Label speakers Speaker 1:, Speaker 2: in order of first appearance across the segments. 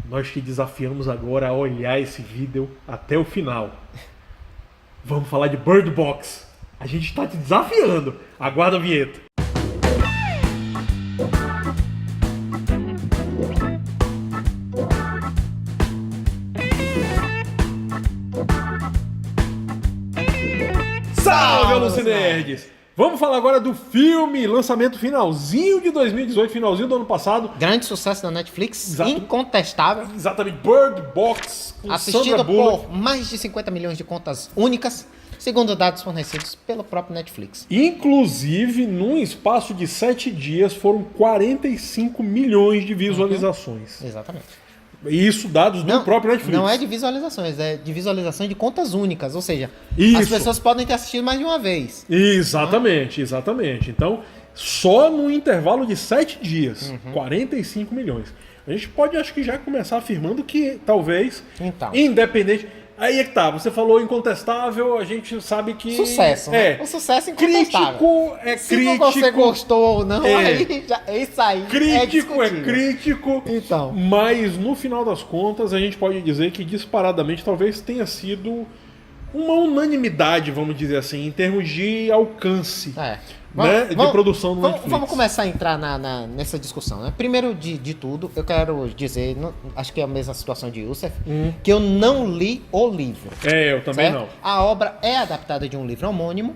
Speaker 1: nós te desafiamos agora a olhar esse vídeo até o final. Vamos falar de Bird Box. A gente está te desafiando. Aguarda a vinheta. Salve, Alucinerds! Vamos falar agora do filme, lançamento finalzinho de 2018, finalzinho do ano passado.
Speaker 2: Grande sucesso da Netflix,
Speaker 1: Exato.
Speaker 2: Incontestável.
Speaker 1: Exatamente, Bird Box, com Sandra
Speaker 2: Assistido
Speaker 1: Bullock.
Speaker 2: por mais de 50 milhões de contas únicas, segundo dados fornecidos pelo próprio Netflix.
Speaker 1: Inclusive, num espaço de 7 dias, foram 45 milhões de visualizações.
Speaker 2: Exatamente.
Speaker 1: Isso, dados do próprio Netflix.
Speaker 2: Não é de visualizações, é de visualização de contas únicas. Ou seja,
Speaker 1: Isso.
Speaker 2: as pessoas podem ter assistido mais de uma vez.
Speaker 1: Exatamente, exatamente. Então, só no intervalo de 7 dias, 45 milhões. A gente pode, acho que já começar afirmando que talvez,
Speaker 2: Então.
Speaker 1: independente... Aí é que tá, você falou incontestável, a gente sabe que...
Speaker 2: Sucesso, né? O sucesso é incontestável.
Speaker 1: Crítico é
Speaker 2: Se
Speaker 1: crítico.
Speaker 2: você gostou ou não,
Speaker 1: É.
Speaker 2: aí já, isso aí
Speaker 1: Crítico
Speaker 2: é
Speaker 1: é
Speaker 2: discutível.
Speaker 1: crítico,
Speaker 2: Então.
Speaker 1: mas no final das contas a gente pode dizer que disparadamente talvez tenha sido uma unanimidade, vamos dizer assim, em termos de alcance,
Speaker 2: É.
Speaker 1: né, de produção no Netflix.
Speaker 2: Vamos começar a entrar nessa discussão, né? Primeiro de tudo, eu quero dizer, acho que é a mesma situação de Youssef, que eu não li o livro.
Speaker 1: Eu também
Speaker 2: certo?
Speaker 1: não.
Speaker 2: A obra é adaptada de um livro homônimo,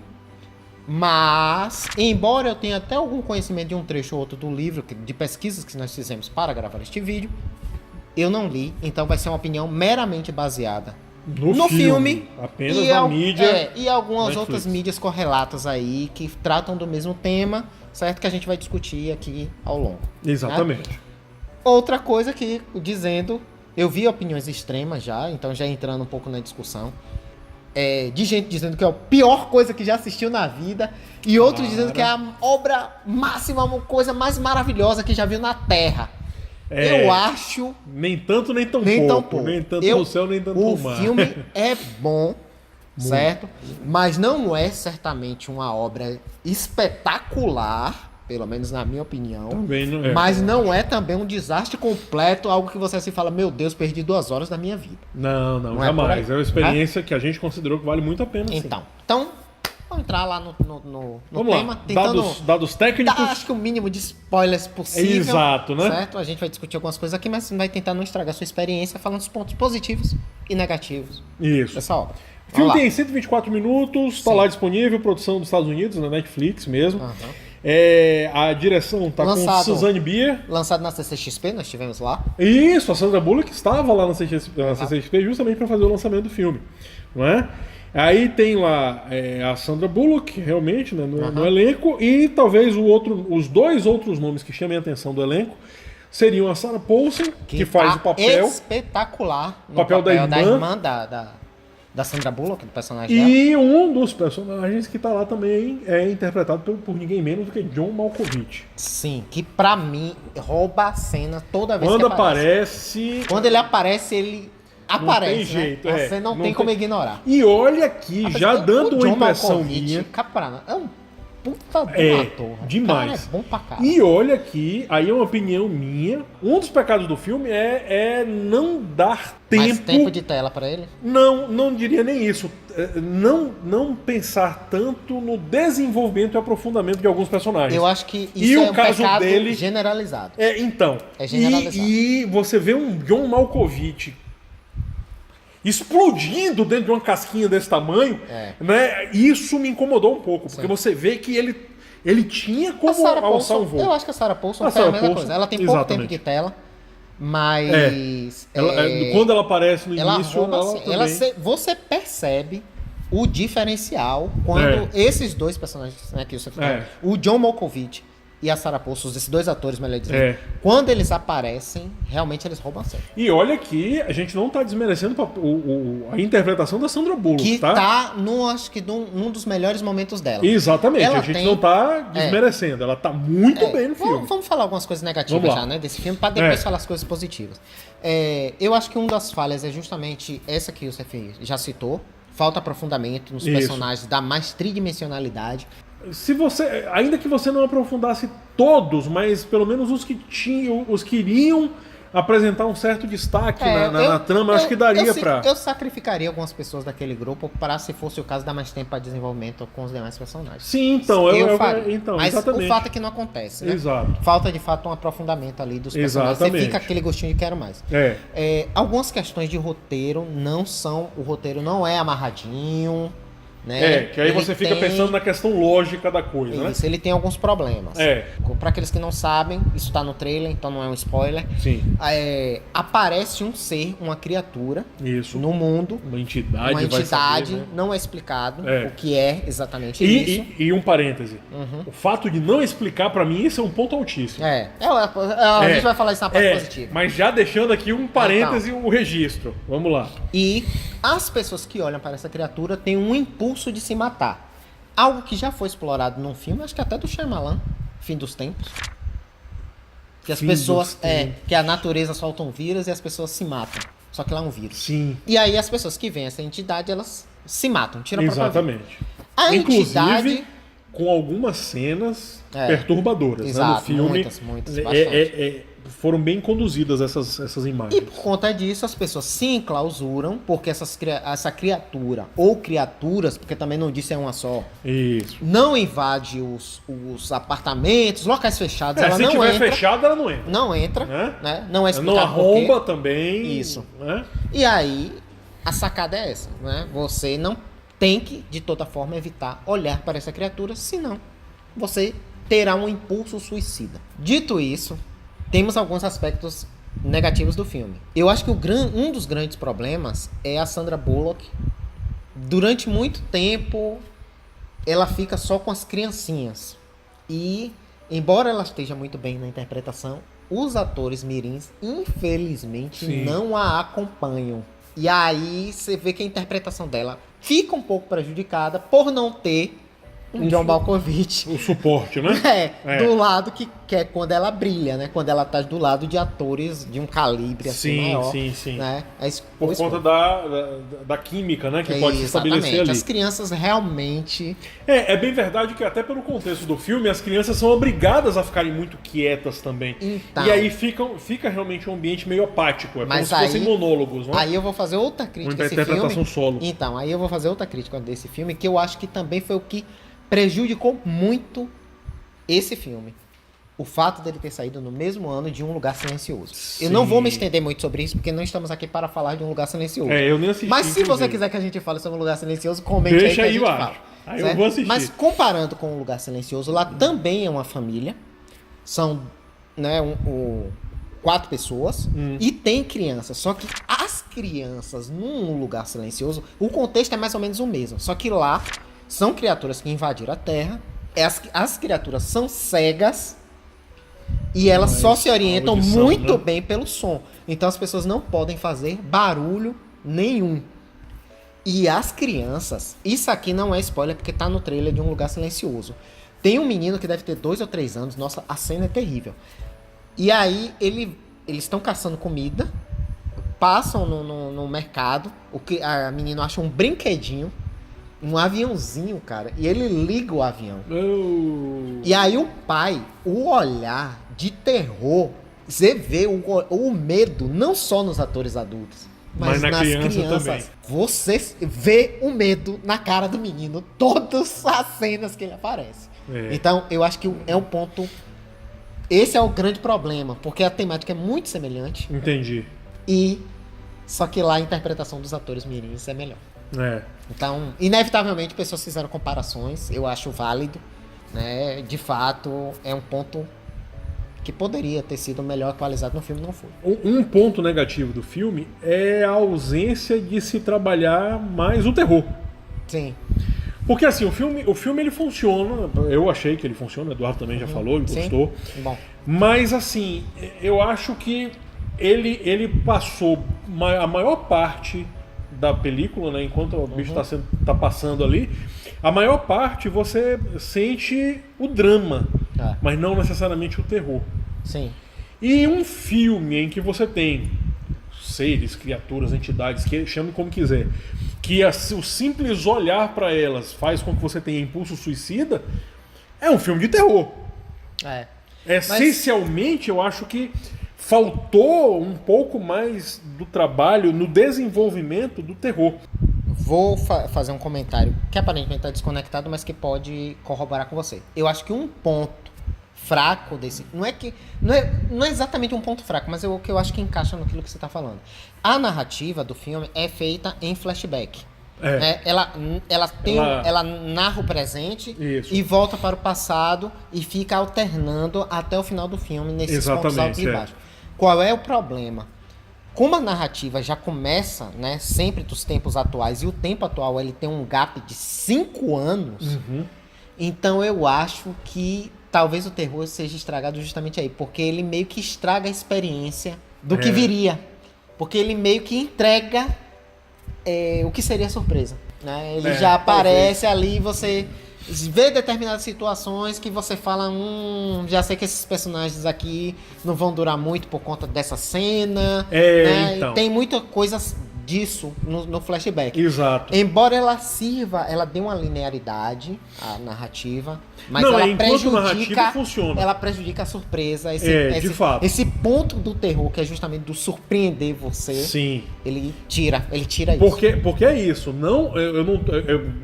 Speaker 2: mas, embora eu tenha até algum conhecimento de um trecho ou outro do livro, de pesquisas que nós fizemos para gravar este vídeo, eu não li, então vai ser uma opinião meramente baseada no filme,
Speaker 1: apenas
Speaker 2: e
Speaker 1: na mídia.
Speaker 2: e algumas
Speaker 1: Netflix.
Speaker 2: outras mídias correlatas aí que tratam do mesmo tema, certo? Que a gente vai discutir aqui ao longo.
Speaker 1: Exatamente.
Speaker 2: Outra coisa que, dizendo, eu vi opiniões extremas já, então já entrando um pouco na discussão, de gente dizendo que é a pior coisa que já assistiu na vida, e outros dizendo que é a obra máxima, uma coisa mais maravilhosa que já viu na Terra. Eu acho...
Speaker 1: Nem tanto, nem tão
Speaker 2: Nem
Speaker 1: pouco.
Speaker 2: tão pouco.
Speaker 1: Nem tanto no céu, nem tanto
Speaker 2: O
Speaker 1: no mar.
Speaker 2: filme é bom, certo? Mas não é certamente uma obra espetacular, pelo menos na minha opinião.
Speaker 1: Também não é.
Speaker 2: Mas não é também um desastre completo, algo que você se fala, meu Deus, perdi 2 horas da minha vida.
Speaker 1: Não,
Speaker 2: Não é
Speaker 1: jamais.
Speaker 2: por
Speaker 1: É
Speaker 2: aí,
Speaker 1: uma experiência que a gente considerou que vale muito a pena, sim.
Speaker 2: Então, vamos entrar lá no
Speaker 1: Vamos
Speaker 2: tema,
Speaker 1: lá.
Speaker 2: tentando
Speaker 1: Dados técnicos.
Speaker 2: dar, acho que o mínimo de spoilers possível.
Speaker 1: Exato, né?
Speaker 2: Certo? A gente vai discutir algumas coisas aqui, mas vai tentar não estragar a sua experiência, falando dos pontos positivos e negativos
Speaker 1: Isso.
Speaker 2: dessa obra.
Speaker 1: O filme
Speaker 2: Vamos lá.
Speaker 1: tem 124 minutos, está
Speaker 2: Sim.
Speaker 1: lá disponível, produção dos Estados Unidos, na Netflix mesmo.
Speaker 2: Aham.
Speaker 1: A direção tá com
Speaker 2: Lançado.
Speaker 1: Suzanne Bier.
Speaker 2: Lançado na CCXP, nós tivemos lá.
Speaker 1: Isso, a Sandra Bullock estava lá na CCXP justamente para fazer o lançamento do filme, não é? Aí tem lá a Sandra Bullock, realmente, né, no elenco, e talvez os 2 outros nomes que chamem a atenção do elenco seriam a Sarah Paulson, que faz
Speaker 2: tá
Speaker 1: o papel,
Speaker 2: espetacular no
Speaker 1: papel da irmã.
Speaker 2: da Sandra Bullock, do personagem dela.
Speaker 1: E um dos personagens que tá lá também é interpretado por ninguém menos do que John Malkovich.
Speaker 2: Sim, que pra mim rouba a cena toda vez
Speaker 1: Quando
Speaker 2: que aparece.
Speaker 1: aparece...
Speaker 2: Quando ele aparece, ele aparece,
Speaker 1: tem jeito,
Speaker 2: né? Você não tem como ignorar.
Speaker 1: E olha aqui, já
Speaker 2: Apesar que
Speaker 1: dando
Speaker 2: o
Speaker 1: uma
Speaker 2: John
Speaker 1: impressão
Speaker 2: Malkovich,
Speaker 1: minha...
Speaker 2: Caprana, é um puta bom
Speaker 1: É,
Speaker 2: ator.
Speaker 1: demais.
Speaker 2: O cara é bom pra caralho.
Speaker 1: E olha que, aí é uma opinião minha, um dos pecados do filme é não dar
Speaker 2: Mais
Speaker 1: tempo...
Speaker 2: tempo de tela pra ele?
Speaker 1: Não diria nem isso. Não pensar tanto no desenvolvimento e aprofundamento de alguns personagens.
Speaker 2: Eu acho que
Speaker 1: E
Speaker 2: isso
Speaker 1: o
Speaker 2: é um
Speaker 1: caso
Speaker 2: pecado
Speaker 1: dele-
Speaker 2: generalizado.
Speaker 1: Então.
Speaker 2: É generalizado.
Speaker 1: E você vê um John Malkovich explodindo dentro de uma casquinha desse tamanho, né? Isso me incomodou um pouco, porque
Speaker 2: Sim.
Speaker 1: você vê que ele tinha
Speaker 2: A
Speaker 1: como
Speaker 2: Sarah
Speaker 1: alçar um
Speaker 2: Paulson,
Speaker 1: voo.
Speaker 2: eu acho que a Sarah Paulson
Speaker 1: A
Speaker 2: foi a
Speaker 1: Sarah
Speaker 2: mesma
Speaker 1: Paulson,
Speaker 2: coisa. Ela tem pouco
Speaker 1: exatamente.
Speaker 2: tempo de tela, mas...
Speaker 1: Quando ela aparece no
Speaker 2: ela
Speaker 1: início,
Speaker 2: rouba,
Speaker 1: ela
Speaker 2: assim,
Speaker 1: também...
Speaker 2: você percebe o diferencial quando esses 2 personagens, né, que você falou, o John Malkovich e a Sarah Paulson, esses 2 atores, melhor dizendo, quando eles aparecem, realmente eles roubam a cena.
Speaker 1: E olha que a gente não tá desmerecendo a interpretação da Sandra Bullock,
Speaker 2: Que
Speaker 1: tá?
Speaker 2: tá, acho que num dos melhores momentos dela.
Speaker 1: Exatamente,
Speaker 2: Ela
Speaker 1: a gente
Speaker 2: tem-
Speaker 1: não tá desmerecendo, ela tá muito bem no filme.
Speaker 2: Vamos falar algumas coisas negativas
Speaker 1: Vamos lá.
Speaker 2: já, né, desse filme, para depois falar as coisas positivas. Eu acho que uma das falhas é justamente essa que você já citou. Falta aprofundamento nos
Speaker 1: Isso.
Speaker 2: personagens, dá mais tridimensionalidade.
Speaker 1: Se você, ainda que você não aprofundasse todos, mas pelo menos os que iriam apresentar um certo destaque na trama, acho que daria pra...
Speaker 2: Eu sacrificaria algumas pessoas daquele grupo para, se fosse o caso, dar mais tempo para desenvolvimento com os demais personagens.
Speaker 1: Sim, então,
Speaker 2: então, mas
Speaker 1: exatamente.
Speaker 2: o fato é que não acontece, né?
Speaker 1: Exato.
Speaker 2: Falta, de fato, um aprofundamento ali dos personagens.
Speaker 1: Exatamente.
Speaker 2: Você fica aquele gostinho de quero mais. Algumas questões de roteiro não são... O roteiro não é amarradinho... Né?
Speaker 1: Que aí você fica pensando na questão lógica da coisa,
Speaker 2: isso,
Speaker 1: né?
Speaker 2: ele tem alguns problemas. Para aqueles que não sabem, isso tá no trailer, então não é um spoiler.
Speaker 1: Sim.
Speaker 2: Aparece um ser, uma criatura no mundo.
Speaker 1: Uma entidade,
Speaker 2: vai saber, né? Não é explicado o que é exatamente isso.
Speaker 1: E um parêntese. O fato de não explicar, pra mim, isso é um ponto altíssimo.
Speaker 2: A gente vai falar isso na parte positiva.
Speaker 1: Mas já deixando aqui um parêntese, o registro. Vamos lá.
Speaker 2: E as pessoas que olham para essa criatura têm um impulso de se matar. Algo que já foi explorado num filme, acho que até do Shyamalan, Fim dos Tempos. Que as pessoas... que a natureza solta um vírus e as pessoas se matam. Só que lá é um vírus.
Speaker 1: Sim.
Speaker 2: E aí as pessoas que veem essa entidade, elas se matam, tiram a própria vida.
Speaker 1: Exatamente.
Speaker 2: A
Speaker 1: Inclusive,
Speaker 2: entidade...
Speaker 1: com algumas cenas perturbadoras.
Speaker 2: Exato,
Speaker 1: né? No filme,
Speaker 2: muitas, bastante.
Speaker 1: Foram bem conduzidas essas imagens.
Speaker 2: E por conta disso, as pessoas se enclausuram, porque essa criatura, ou criaturas, porque também não disse é uma só, não invade os apartamentos, locais fechados, ela
Speaker 1: se
Speaker 2: não
Speaker 1: tiver
Speaker 2: entra.
Speaker 1: Fechado, ela não entra.
Speaker 2: Não entra, né? Não é explicado
Speaker 1: não arromba
Speaker 2: por quê.
Speaker 1: também.
Speaker 2: Isso.
Speaker 1: Né?
Speaker 2: E aí, a sacada é essa, né? Você não tem que, de toda forma, evitar olhar para essa criatura, senão você terá um impulso suicida. Dito isso, temos alguns aspectos negativos do filme. Eu acho que um dos grandes problemas é a Sandra Bullock. Durante muito tempo, ela fica só com as criancinhas. E, embora ela esteja muito bem na interpretação, os atores mirins, infelizmente, não a acompanham. E aí, você vê que a interpretação dela fica um pouco prejudicada por não ter um John Malkovich.
Speaker 1: O suporte, né?
Speaker 2: Do lado que é quando ela brilha, né? Quando ela tá do lado de atores de um calibre assim maior. Sim. Né?
Speaker 1: Por conta da química, né? Que pode se estabelecer ali.
Speaker 2: As crianças realmente...
Speaker 1: É bem verdade que até pelo contexto do filme, as crianças são obrigadas a ficarem muito quietas também.
Speaker 2: Então,
Speaker 1: e aí fica realmente um ambiente meio apático. Como se fossem monólogos, né?
Speaker 2: Aí eu vou fazer outra crítica desse filme.
Speaker 1: Interpretação solo.
Speaker 2: Então, aí eu vou fazer outra crítica desse filme, que eu acho que também foi o que prejudicou muito esse filme. O fato dele ter saído no mesmo ano de Um Lugar Silencioso.
Speaker 1: Sim.
Speaker 2: Eu não vou me estender muito sobre isso, porque não estamos aqui para falar de Um Lugar Silencioso.
Speaker 1: Eu nem assisti.
Speaker 2: Mas se você quiser que a gente fale sobre Um Lugar Silencioso, comente
Speaker 1: Deixa
Speaker 2: aí que a gente
Speaker 1: embaixo.
Speaker 2: fala.
Speaker 1: Aí eu vou assistir.
Speaker 2: Mas comparando com Um Lugar Silencioso, lá também é uma família. São 4 pessoas e tem crianças. Só que as crianças num Lugar Silencioso, o contexto é mais ou menos o mesmo. Só que lá são criaturas que invadiram a Terra. As criaturas são cegas e elas só se orientam
Speaker 1: audição,
Speaker 2: muito
Speaker 1: né?
Speaker 2: bem pelo som. Então as pessoas não podem fazer barulho nenhum. E as crianças... Isso aqui não é spoiler porque tá no trailer de Um Lugar Silencioso. Tem um menino que deve ter 2 ou 3 anos. Nossa, a cena é terrível. E aí eles estão caçando comida. Passam no mercado. A menina acha um brinquedinho. Um aviãozinho, cara. E ele liga o avião. E aí o pai, o olhar de terror, você vê o medo, não só nos atores adultos, mas nas crianças também. Você vê o medo na cara do menino, todas as cenas que ele aparece. Então, eu acho que é um ponto... Esse é o grande problema, porque a temática é muito semelhante.
Speaker 1: Entendi.
Speaker 2: Só que lá a interpretação dos atores mirins é melhor.
Speaker 1: É.
Speaker 2: Então, inevitavelmente, pessoas fizeram comparações. Eu acho válido, né? De fato, é um ponto que poderia ter sido melhor equalizado no filme, não foi.
Speaker 1: Um ponto negativo do filme é a ausência de se trabalhar mais o terror.
Speaker 2: Sim.
Speaker 1: Porque assim, o filme ele funciona, eu achei que ele funciona, o Eduardo também já falou, ele gostou.
Speaker 2: Bom.
Speaker 1: Mas assim, eu acho que ele passou a maior parte da película, né, enquanto o bicho tá passando ali, a maior parte você sente o drama, mas não necessariamente o terror.
Speaker 2: Sim.
Speaker 1: E um filme em que você tem seres, criaturas, entidades, que chame como quiser, que o simples olhar para elas faz com que você tenha impulso suicida, é um filme de terror. Essencialmente, eu acho que faltou um pouco mais do trabalho no desenvolvimento do terror.
Speaker 2: Vou fazer um comentário que aparentemente está desconectado, mas que pode corroborar com você. Eu acho que um ponto fraco desse... Não é exatamente um ponto fraco, mas o que eu acho que encaixa naquilo que você está falando. A narrativa do filme é feita em flashback. Né? Ela narra o presente e volta para o passado e fica alternando até o final do filme nesses pontos altos e baixos. Qual é o problema? Como a narrativa já começa, né, sempre dos tempos atuais, e o tempo atual ele tem um gap de 5 anos, então eu acho que talvez o terror seja estragado justamente aí, porque ele meio que estraga a experiência do que viria. Porque ele meio que entrega o que seria surpresa. Né? Ele já aparece ali e você vê determinadas situações que você fala, já sei que esses personagens aqui não vão durar muito por conta dessa cena. Né? Então. E tem muita coisa disso no flashback.
Speaker 1: Exato.
Speaker 2: Embora ela dê uma linearidade à narrativa, mas ela prejudica a surpresa,
Speaker 1: de fato.
Speaker 2: Esse ponto do terror, que é justamente do surpreender você.
Speaker 1: Sim.
Speaker 2: Ele tira isso.
Speaker 1: Porque é isso.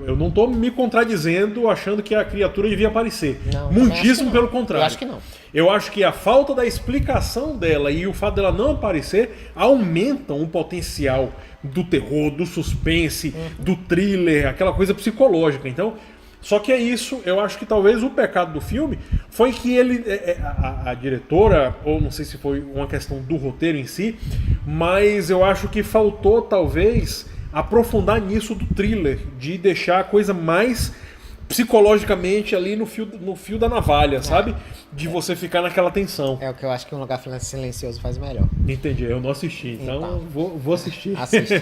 Speaker 1: Eu não tô me contradizendo achando que a criatura devia aparecer.
Speaker 2: Não,
Speaker 1: muitíssimo pelo contrário.
Speaker 2: Eu acho que não.
Speaker 1: Eu acho que a falta da explicação dela e o fato dela não aparecer aumentam o potencial do terror, do suspense, do thriller, aquela coisa psicológica. Então, só que é isso, eu acho que talvez o pecado do filme foi que a diretora, ou não sei se foi uma questão do roteiro em si, mas eu acho que faltou talvez aprofundar nisso do thriller, de deixar a coisa mais psicologicamente ali no fio da navalha, sabe? De você ficar naquela tensão.
Speaker 2: É o que eu acho que Um Lugar Silencioso faz melhor.
Speaker 1: Entendi, eu não assisti, então vou assistir.
Speaker 2: Assiste.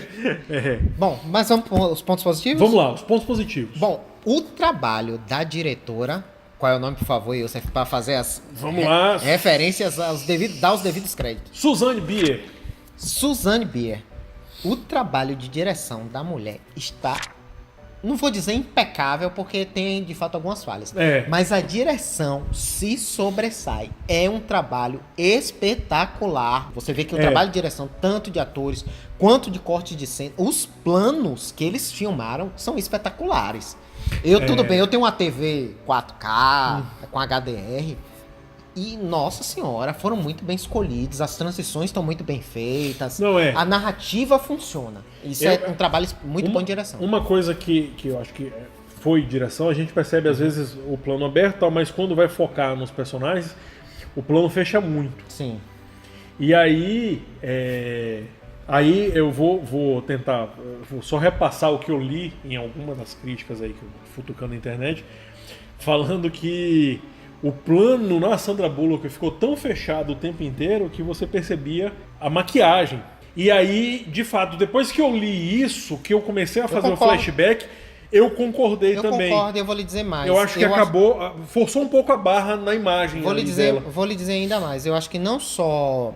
Speaker 2: Bom, mas vamos para os pontos positivos?
Speaker 1: Vamos lá, os pontos positivos.
Speaker 2: Bom, o trabalho da diretora, qual é o nome, por favor, Youssef, para fazer as referências, dar os devidos créditos.
Speaker 1: Suzanne Bier.
Speaker 2: O trabalho de direção da mulher está... Não vou dizer impecável, porque tem, de fato, algumas falhas. Mas a direção se sobressai. É um trabalho espetacular. Você vê que o trabalho de direção, tanto de atores quanto de corte de cena, os planos que eles filmaram são espetaculares. Tudo bem, eu tenho uma TV 4K, com HDR... E, nossa senhora, foram muito bem escolhidos, as transições estão muito bem feitas, a narrativa funciona. Isso é um trabalho muito bom de direção.
Speaker 1: Uma coisa que eu acho que foi direção, a gente percebe às vezes o plano aberto, mas quando vai focar nos personagens, o plano fecha muito.
Speaker 2: Sim.
Speaker 1: E aí eu vou tentar, vou só repassar o que eu li em alguma das críticas aí que eu futucando na internet, falando que o plano na Sandra Bullock ficou tão fechado o tempo inteiro que você percebia a maquiagem. E aí, de fato, depois que eu li isso, que eu comecei a fazer o flashback, eu concordei também.
Speaker 2: Eu concordo, eu vou lhe dizer mais.
Speaker 1: Eu acho que forçou um pouco a barra na imagem.
Speaker 2: Vou lhe dizer ainda mais. Eu acho que não só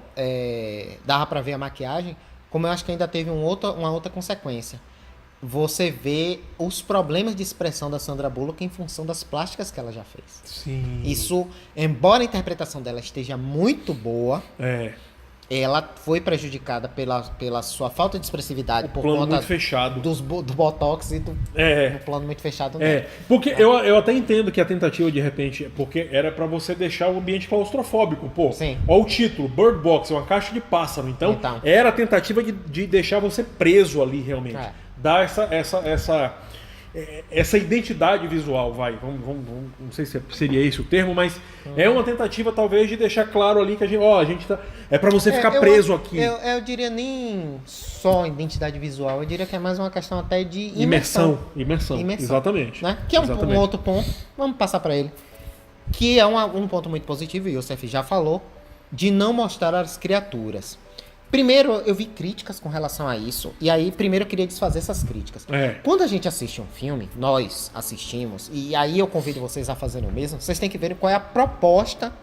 Speaker 2: dava pra ver a maquiagem, como eu acho que ainda teve uma outra consequência. Você vê os problemas de expressão da Sandra Bullock em função das plásticas que ela já fez.
Speaker 1: Sim.
Speaker 2: Isso, embora a interpretação dela esteja muito boa, ela foi prejudicada pela sua falta de expressividade por conta
Speaker 1: muito fechado.
Speaker 2: do Botox e do plano muito fechado.
Speaker 1: Porque eu até entendo que a tentativa, de repente, porque era pra você deixar o ambiente claustrofóbico. Pô,
Speaker 2: sim.
Speaker 1: Olha o título, Bird Box, é uma caixa de pássaro. Então era a tentativa de deixar você preso ali, realmente. Dar essa identidade visual, vamos, não sei se seria esse o termo, mas é uma tentativa talvez de deixar claro ali que a gente tá, é pra você ficar preso aqui.
Speaker 2: Eu diria nem só identidade visual, eu diria que é mais uma questão até de
Speaker 1: imersão. Exatamente.
Speaker 2: Né? Que é um outro ponto, vamos passar para ele, que é um ponto muito positivo, e o Youssef já falou, de não mostrar as criaturas. Primeiro, eu vi críticas com relação a isso, e aí primeiro eu queria desfazer essas críticas. Quando a gente assiste um filme, nós assistimos, e aí eu convido vocês a fazerem o mesmo, vocês têm que ver qual é a proposta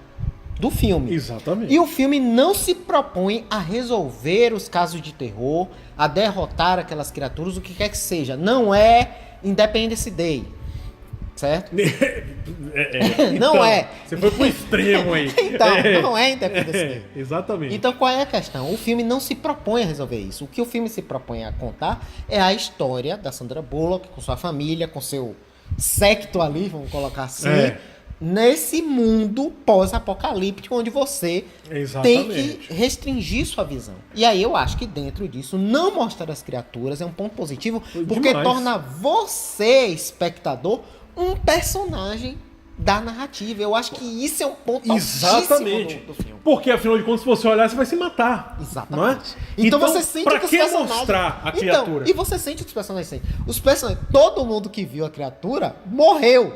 Speaker 2: do filme.
Speaker 1: Exatamente.
Speaker 2: E o filme não se propõe a resolver os casos de terror, a derrotar aquelas criaturas, o que quer que seja. Não é Independence Day, certo?
Speaker 1: Então,
Speaker 2: Não é.
Speaker 1: Você foi pro extremo aí.
Speaker 2: Então, não é independência.
Speaker 1: Exatamente.
Speaker 2: Então, qual é a questão? O filme não se propõe a resolver isso. O que o filme se propõe a contar é a história da Sandra Bullock com sua família, com seu séquito ali, vamos colocar assim, nesse mundo pós-apocalíptico onde você tem que restringir sua visão. E aí eu acho que dentro disso, não mostrar as criaturas é um ponto positivo, porque torna você, espectador, um personagem da narrativa. Eu acho que isso é um ponto
Speaker 1: exatamente
Speaker 2: do filme.
Speaker 1: Porque, afinal de contas, se você olhar, você vai se matar.
Speaker 2: Exatamente.
Speaker 1: Não é?
Speaker 2: Então você sente
Speaker 1: pra
Speaker 2: que os
Speaker 1: que
Speaker 2: personagens...
Speaker 1: mostrar a criatura?
Speaker 2: Então, e você sente que os personagens sentem. Os personagens, todo mundo que viu a criatura morreu.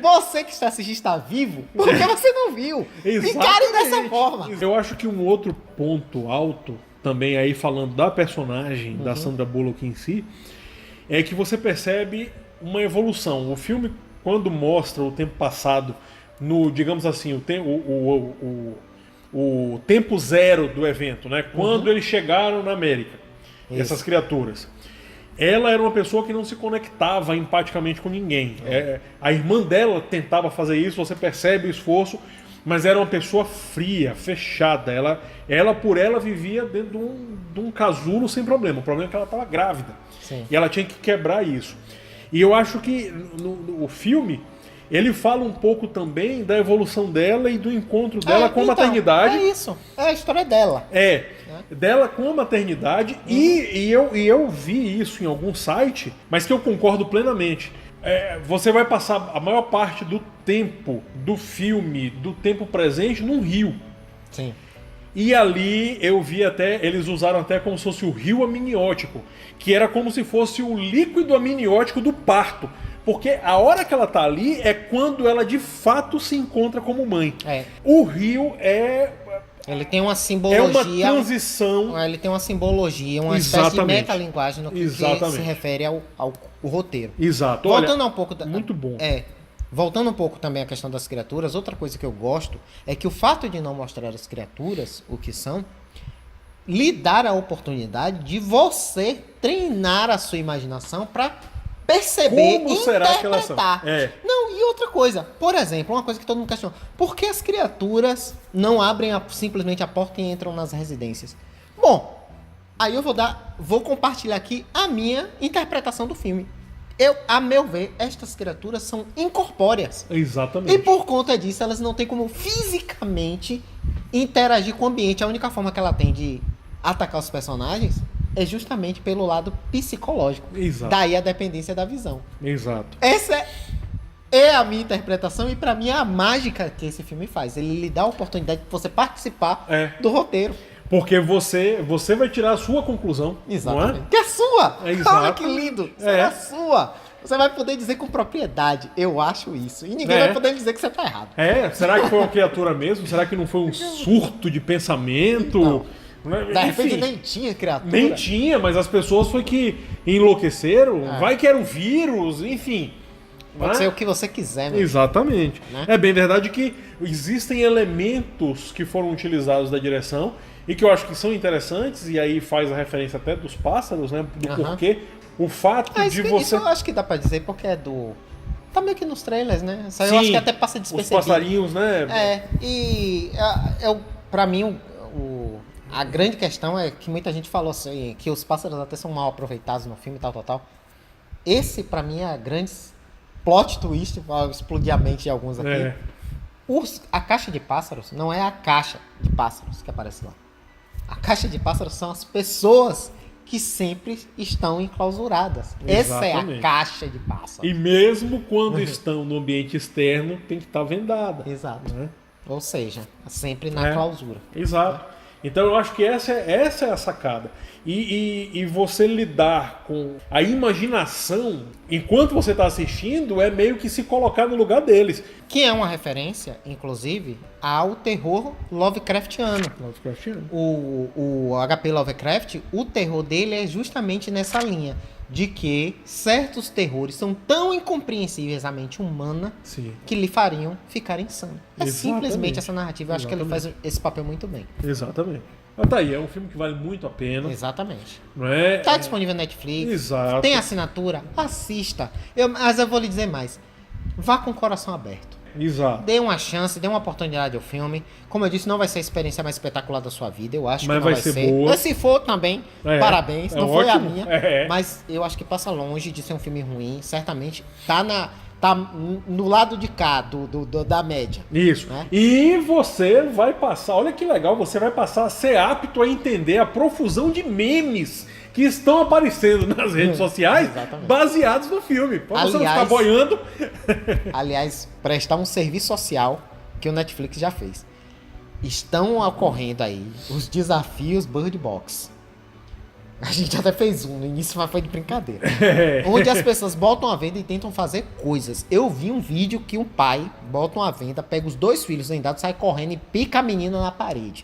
Speaker 2: Você que está assistindo está vivo, porque você não viu. Encare dessa forma.
Speaker 1: Eu acho que um outro ponto alto, também aí falando da personagem da Sandra Bullock em si, é que você percebe uma evolução. O filme, quando mostra o tempo passado, no, digamos assim, o tempo zero do evento, né? Quando eles chegaram na América, essas criaturas. Ela era uma pessoa que não se conectava empaticamente com ninguém. A irmã dela tentava fazer isso, você percebe o esforço, mas era uma pessoa fria, fechada. Ela por ela vivia dentro de um casulo sem problema. O problema é que ela estava grávida.
Speaker 2: Sim.
Speaker 1: E ela tinha que quebrar isso. E eu acho que no filme ele fala um pouco também da evolução dela e do encontro dela com a maternidade.
Speaker 2: É isso, é a história dela.
Speaker 1: Dela com a maternidade. E eu vi isso em algum site, mas que eu concordo plenamente. Você vai passar a maior parte do tempo do filme, do tempo presente, num rio.
Speaker 2: Sim.
Speaker 1: E ali eu vi eles usaram até como se fosse o rio amniótico, que era como se fosse o líquido amniótico do parto. Porque a hora que ela tá ali é quando ela de fato se encontra como mãe. O rio
Speaker 2: ele tem uma simbologia.
Speaker 1: É uma transição.
Speaker 2: Ele tem uma simbologia, uma espécie de metalinguagem no que se refere ao roteiro.
Speaker 1: Exato.
Speaker 2: Voltando um pouco.
Speaker 1: Muito bom.
Speaker 2: Voltando um pouco também à questão das criaturas, outra coisa que eu gosto é que o fato de não mostrar as criaturas, o que são, lhe dar a oportunidade de você treinar a sua imaginação para perceber
Speaker 1: como será que elas são?
Speaker 2: Não, e outra coisa, por exemplo, uma coisa que todo mundo questiona, por que as criaturas não abrem simplesmente a porta e entram nas residências? Bom, aí eu vou compartilhar aqui a minha interpretação do filme. A meu ver, estas criaturas são incorpóreas.
Speaker 1: Exatamente.
Speaker 2: E por conta disso, elas não têm como fisicamente interagir com o ambiente. A única forma que ela tem de atacar os personagens é justamente pelo lado psicológico.
Speaker 1: Exato.
Speaker 2: Daí a dependência da visão.
Speaker 1: Exato.
Speaker 2: Essa é a minha interpretação e pra mim é a mágica que esse filme faz. Ele lhe dá a oportunidade de você participar do roteiro.
Speaker 1: Porque você vai tirar a sua conclusão.
Speaker 2: Exatamente.
Speaker 1: Não é?
Speaker 2: Que é sua!
Speaker 1: Exato.
Speaker 2: Olha que lindo! Será sua! Você vai poder dizer com propriedade, eu acho isso. E ninguém vai poder dizer que você tá errado.
Speaker 1: Será que foi uma criatura mesmo? Será que não foi um surto de pensamento?
Speaker 2: Então, de repente nem tinha criatura.
Speaker 1: Nem tinha, mas as pessoas foi que enlouqueceram. Vai que era um vírus, enfim.
Speaker 2: Pode ser o que você quiser, né?
Speaker 1: Exatamente. É bem verdade que existem elementos que foram utilizados da direção e que eu acho que são interessantes, e aí faz a referência até dos pássaros, né? Do porquê. O fato de você...
Speaker 2: Isso eu acho que dá pra dizer porque é do... Tá meio que nos trailers, né? Isso eu acho que até passa despercebido.
Speaker 1: Os passarinhos, né?
Speaker 2: Pra mim, a grande questão é que muita gente falou assim, que os pássaros até são mal aproveitados no filme e tal. Esse, pra mim, é a grande plot twist, vai explodir a mente de alguns aqui. A caixa de pássaros não é a caixa de pássaros que aparece lá. A caixa de pássaros são as pessoas que sempre estão enclausuradas. Essa é a caixa de pássaros.
Speaker 1: E mesmo quando estão no ambiente externo, tem que estar vendada.
Speaker 2: Exato. Né? Ou seja, sempre na clausura.
Speaker 1: Exato. Então eu acho que essa é a sacada. E você lidar com a imaginação enquanto você está assistindo é meio que se colocar no lugar deles.
Speaker 2: Que é uma referência, inclusive, ao terror Lovecraftiano. O HP Lovecraft, o terror dele é justamente nessa linha. De que certos terrores são tão incompreensíveis à mente humana que lhe fariam ficar insano. Simplesmente essa narrativa. Eu acho que ele faz esse papel muito bem.
Speaker 1: Exatamente. Mas tá aí, é um filme que vale muito a pena.
Speaker 2: Exatamente.
Speaker 1: Não é?
Speaker 2: Tá disponível na Netflix.
Speaker 1: Exato.
Speaker 2: Tem assinatura? Assista. Mas eu vou lhe dizer mais. vá com o coração aberto.
Speaker 1: Exato.
Speaker 2: Dê uma chance, dê uma oportunidade ao filme. Como eu disse, não vai ser a experiência mais espetacular da sua vida. Eu acho
Speaker 1: Mas
Speaker 2: que não
Speaker 1: vai ser boa.
Speaker 2: Mas se for também, parabéns. Não foi
Speaker 1: ótimo.
Speaker 2: a minha. Mas eu acho que passa longe de ser um filme ruim. Certamente tá no lado de cá da média.
Speaker 1: Isso.
Speaker 2: Né?
Speaker 1: E você vai passar, olha que legal, você vai passar a ser apto a entender a profusão de memes que estão aparecendo nas redes sociais baseados no filme. Pra você não ficar boiando.
Speaker 2: Aliás, prestar um serviço social que o Netflix já fez. Estão ocorrendo aí os desafios Bird Box. A gente até fez um, no início foi de brincadeira. Onde as pessoas botam a venda e tentam fazer coisas. Eu vi um vídeo que um pai bota uma venda, pega os 2 filhos vendados, sai correndo e pica a menina na parede.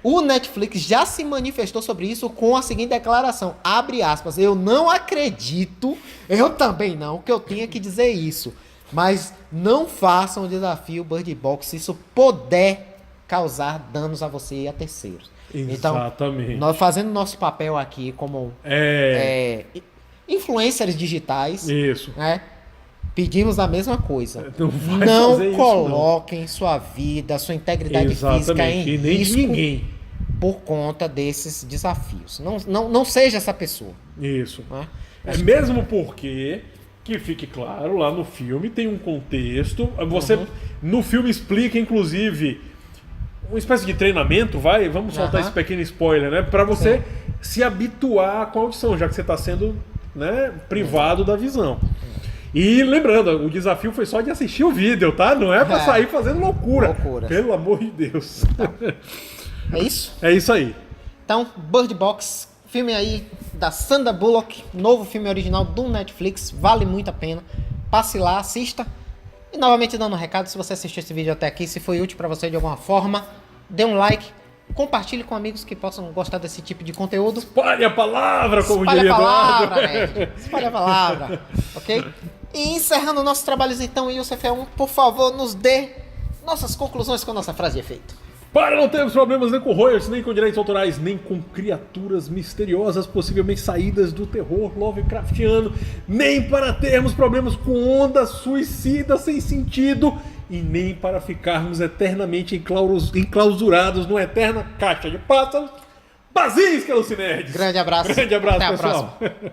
Speaker 2: O Netflix já se manifestou sobre isso com a seguinte declaração, abre aspas, eu não acredito, eu também não, que eu tenha que dizer isso, mas não façam o desafio Bird Box se isso puder causar danos a você e a terceiros.
Speaker 1: Exatamente.
Speaker 2: Então, nós fazendo nosso papel aqui como influencers digitais,
Speaker 1: isso.
Speaker 2: Né, pedimos a mesma coisa.
Speaker 1: Não
Speaker 2: coloquem sua vida, sua integridade física em
Speaker 1: e nem
Speaker 2: risco
Speaker 1: de ninguém
Speaker 2: por conta desses desafios. Não seja essa pessoa.
Speaker 1: Isso.
Speaker 2: Né?
Speaker 1: Mesmo porque, que fique claro, lá no filme tem um contexto. Você no filme explica, inclusive, uma espécie de treinamento, vamos soltar esse pequeno spoiler, né? Pra você se habituar com a audição, já que você está sendo, né, privado da visão. E lembrando, o desafio foi só de assistir o vídeo, tá? Não é pra sair fazendo loucura. Pelo amor de Deus.
Speaker 2: É isso?
Speaker 1: É isso aí.
Speaker 2: Então, Bird Box, filme aí da Sandra Bullock, novo filme original do Netflix, vale muito a pena. Passe lá, assista. E novamente dando um recado, se você assistiu esse vídeo até aqui, se foi útil pra você de alguma forma, dê um like, compartilhe com amigos que possam gostar desse tipo de conteúdo.
Speaker 1: Espalhe a palavra, como diria Eduardo.
Speaker 2: Espalhe a palavra, ok? E encerrando nossos trabalhos então, Youssef É1, por favor, nos dê nossas conclusões com a nossa frase de efeito.
Speaker 1: Para não termos problemas nem com royalties, nem com direitos autorais, nem com criaturas misteriosas, possivelmente saídas do terror Lovecraftiano, nem para termos problemas com ondas suicidas sem sentido, e nem para ficarmos eternamente enclausurados numa eterna caixa de pássaros vazios, Calocinerds.
Speaker 2: Grande abraço.
Speaker 1: Grande abraço,
Speaker 2: até
Speaker 1: pessoal.
Speaker 2: A próxima.